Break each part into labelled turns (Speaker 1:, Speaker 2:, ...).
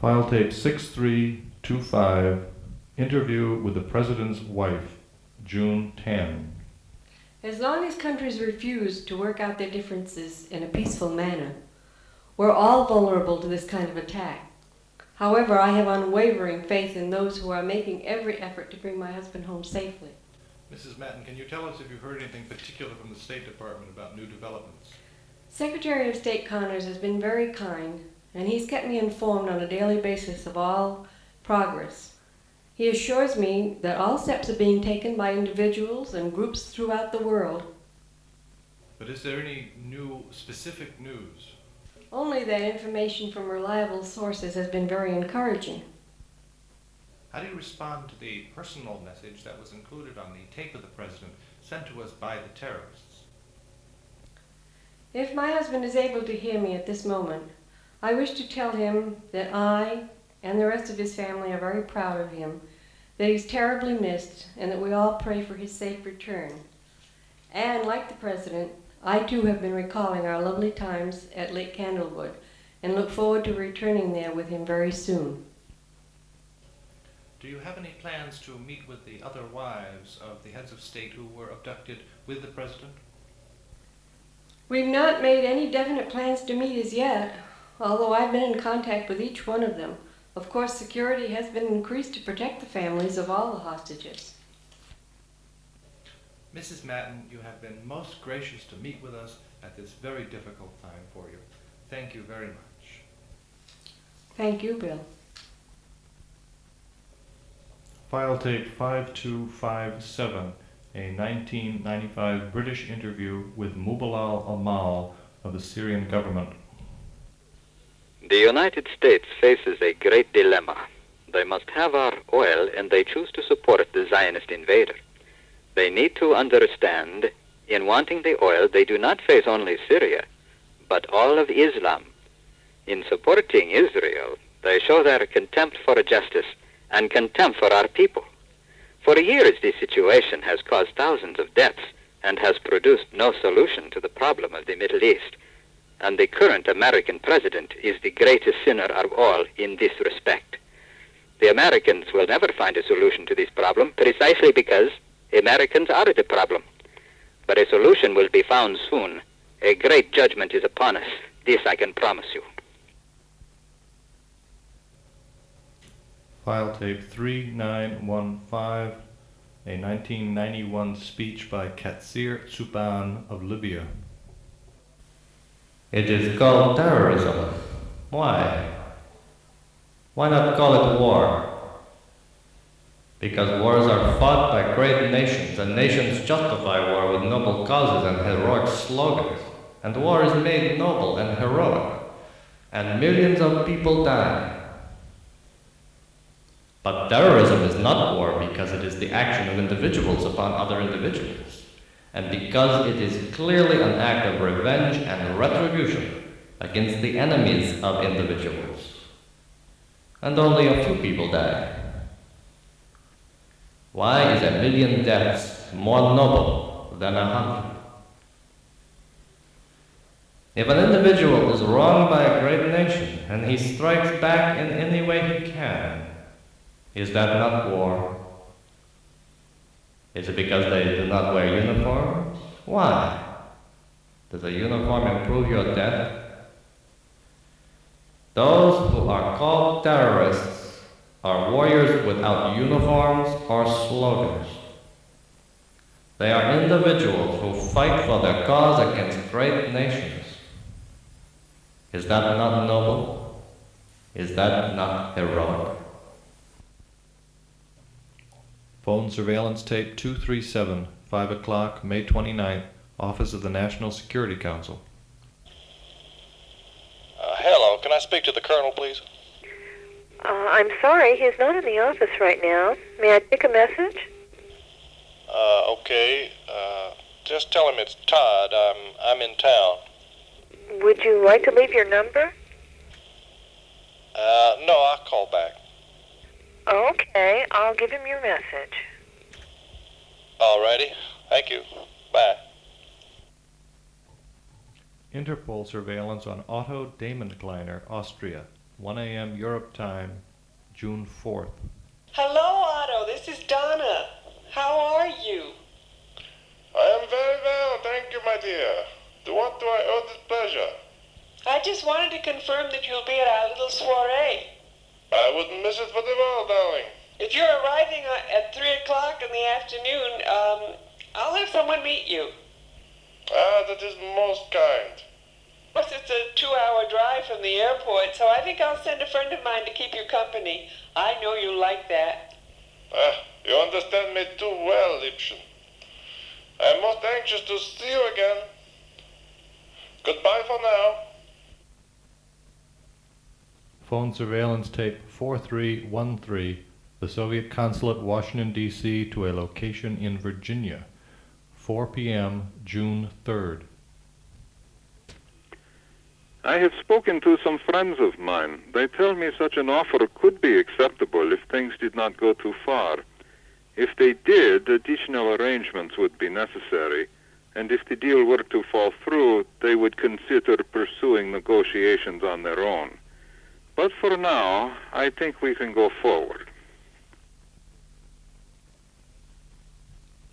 Speaker 1: File tape 6325, interview with the President's wife, June 10.
Speaker 2: As long as countries refuse to work out their differences in a peaceful manner, we're all vulnerable to this kind of attack. However, I have unwavering faith in those who are making every effort to bring my husband home safely.
Speaker 3: Mrs. Matten, can you tell us if you've heard anything particular from the State Department about new developments?
Speaker 2: Secretary of State Connors has been very kind, and he's kept me informed on a daily basis of all progress. He assures me that all steps are being taken by individuals and groups throughout the world.
Speaker 3: But is there any new specific news?
Speaker 2: Only that information from reliable sources has been very encouraging.
Speaker 3: How do you respond to the personal message that was included on the tape of the President sent to us by the terrorists?
Speaker 2: If my husband is able to hear me at this moment, I wish to tell him that I and the rest of his family are very proud of him, that he's terribly missed, and that we all pray for his safe return. And like the President, I too have been recalling our lovely times at Lake Candlewood and look forward to returning there with him very soon.
Speaker 3: Do you have any plans to meet with the other wives of the heads of state who were abducted with the President?
Speaker 2: We've not made any definite plans to meet as yet, although I've been in contact with each one of them. Of course, security has been increased to protect the families of all the hostages.
Speaker 3: Mrs. Matten, you have been most gracious to meet with us at this very difficult time for you. Thank you very much.
Speaker 2: Thank you, Bill.
Speaker 1: File tape 5257, a 1995 British interview with Mubalal Amal of the Syrian government.
Speaker 4: The United States faces a great dilemma. They must have our oil, and they choose to support the Zionist invader. They need to understand, in wanting the oil, they do not face only Syria, but all of Islam. In supporting Israel, they show their contempt for justice and contempt for our people. For years, this situation has caused thousands of deaths and has produced no solution to the problem of the Middle East. And the current American president is the greatest sinner of all in this respect. The Americans will never find a solution to this problem precisely because Americans are the problem. But a solution will be found soon. A great judgment is upon us. This I can promise you.
Speaker 1: File tape 3915, a 1991 speech by Katsir Tsuban of Libya.
Speaker 5: It is called terrorism. Why? Why not call it war? Because wars are fought by great nations, and nations justify war with noble causes and heroic slogans. And war is made noble and heroic, and millions of people die. But terrorism is not war because it is the action of individuals upon other individuals, and because it is clearly an act of revenge and retribution against the enemies of individuals. And only a few people die. Why is 1,000,000 deaths more noble than 100? If an individual is wronged by a great nation and he strikes back in any way he can, is that not war? Is it because they do not wear uniforms? Why? Does a uniform improve your death? Those who are called terrorists are warriors without uniforms or slogans. They are individuals who fight for their cause against great nations. Is that not noble? Is that not heroic?
Speaker 1: Phone surveillance tape 237, 5 o'clock, May 29th, Office of the National Security Council.
Speaker 6: Hello, can I speak to the Colonel, please?
Speaker 7: I'm sorry, he's not in the office right now. May I take a message?
Speaker 6: Okay. Just tell him it's Todd. I'm in town.
Speaker 7: Would you like to leave your number?
Speaker 6: No, I'll call back.
Speaker 7: Okay, I'll give him your message.
Speaker 6: Alrighty. Thank you. Bye.
Speaker 1: Interpol surveillance on Otto Damenkleiner, Austria, 1 a.m. Europe time, June 4th.
Speaker 8: Hello, Otto. This is Donna. How are you?
Speaker 6: I am very well, thank you, my dear. To what do I owe this pleasure?
Speaker 8: I just wanted to confirm that you'll be at our little soiree.
Speaker 6: I wouldn't miss it for the world, darling.
Speaker 8: If you're arriving at 3 o'clock in the afternoon, I'll have someone meet you.
Speaker 6: Ah, that is most kind.
Speaker 8: Plus, it's a 2-hour drive from the airport, so I think I'll send a friend of mine to keep you company. I know you like that.
Speaker 6: Ah, you understand me too well, Liebchen. I am most anxious to see you again. Goodbye for now.
Speaker 1: Phone surveillance tape 4313, the Soviet consulate, Washington, D.C., to a location in Virginia, 4 p.m., June 3rd.
Speaker 9: I have spoken to some friends of mine. They tell me such an offer could be acceptable if things did not go too far. If they did, additional arrangements would be necessary, and if the deal were to fall through, they would consider pursuing negotiations on their own. But for now, I think we can go forward.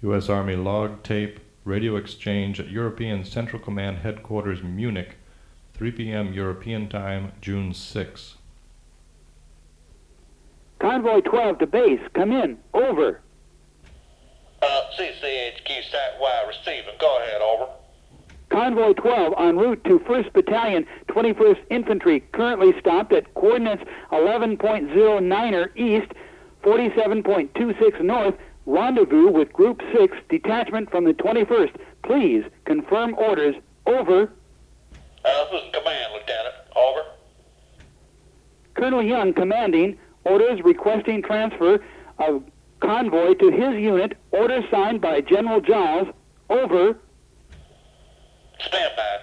Speaker 1: U.S. Army log tape, radio exchange at European Central Command Headquarters, Munich, 3 p.m. European time, June 6.
Speaker 10: Convoy 12 to base. Come in. Over.
Speaker 6: CCHQ sat Y receiving. Go ahead, over.
Speaker 10: Convoy 12 en route to 1st Battalion, 21st Infantry, currently stopped at coordinates 11.09er east, 47.26 north, rendezvous with Group 6, detachment from the 21st. Please confirm orders. Over.
Speaker 6: This is command, Lieutenant. Over.
Speaker 10: Colonel Young commanding, orders requesting transfer of convoy to his unit, order signed by General Giles. Over.
Speaker 6: Stand by.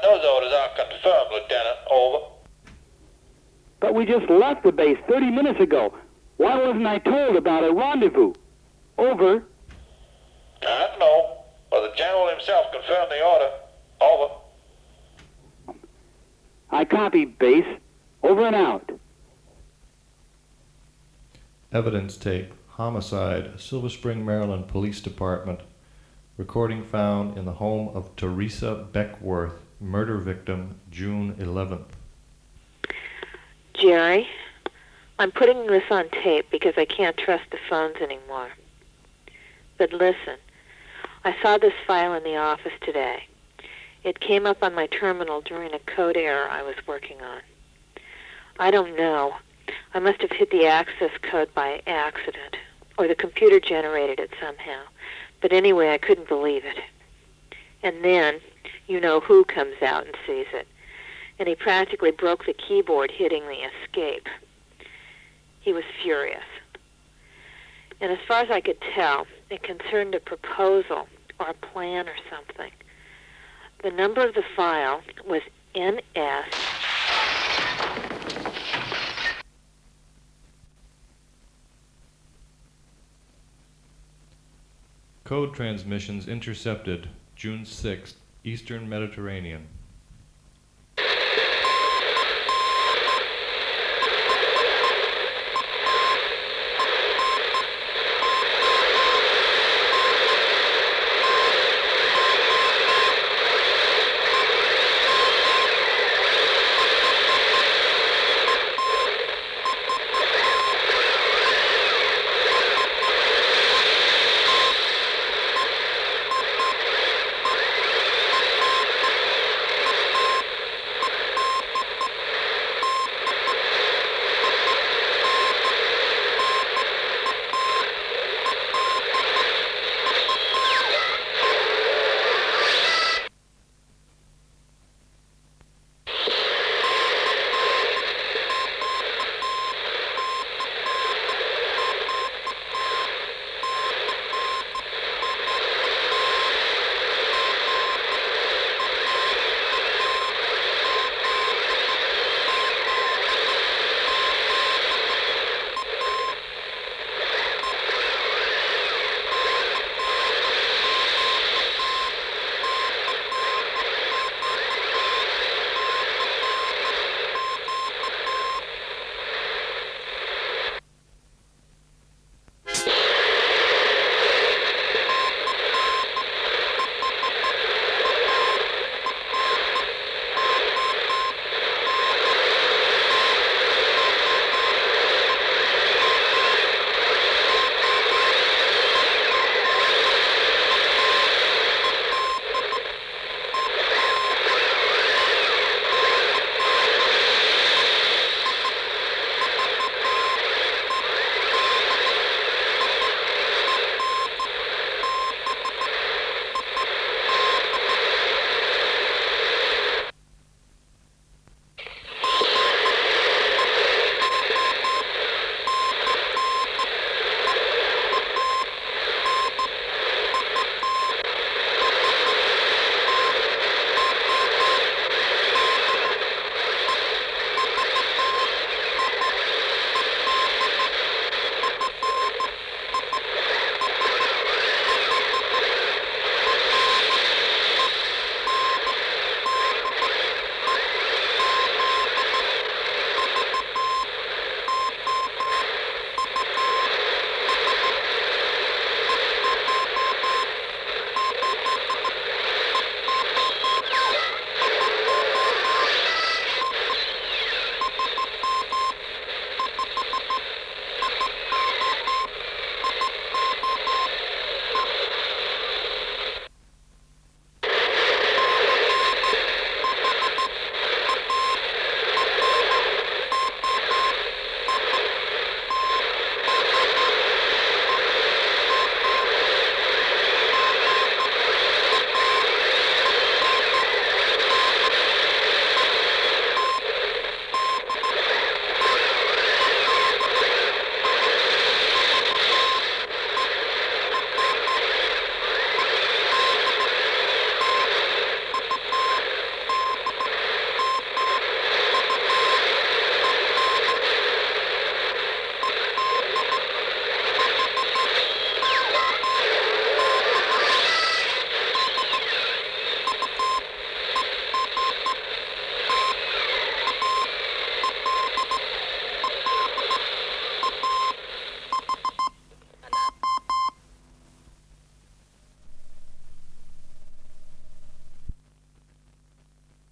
Speaker 6: Those orders are confirmed, Lieutenant. Over.
Speaker 10: But we just left the base 30 minutes ago. Why wasn't I told about a rendezvous? Over.
Speaker 6: I don't know, but the General himself confirmed the order. Over.
Speaker 10: I copy, base. Over and out.
Speaker 1: Evidence tape, homicide, Silver Spring, Maryland Police Department. Recording found in the home of Teresa Beckworth, murder victim, June 11th.
Speaker 7: Jerry, I'm putting this on tape because I can't trust the phones anymore. But listen, I saw this file in the office today. It came up on my terminal during a code error I was working on. I don't know. I must have hit the access code by accident, or the computer generated it somehow. But anyway, I couldn't believe it. And then, you know who comes out and sees it. And he practically broke the keyboard hitting the escape. He was furious. And as far as I could tell, it concerned a proposal or a plan or something. The number of the file was NS.
Speaker 1: Code transmissions intercepted, June 6th, Eastern Mediterranean.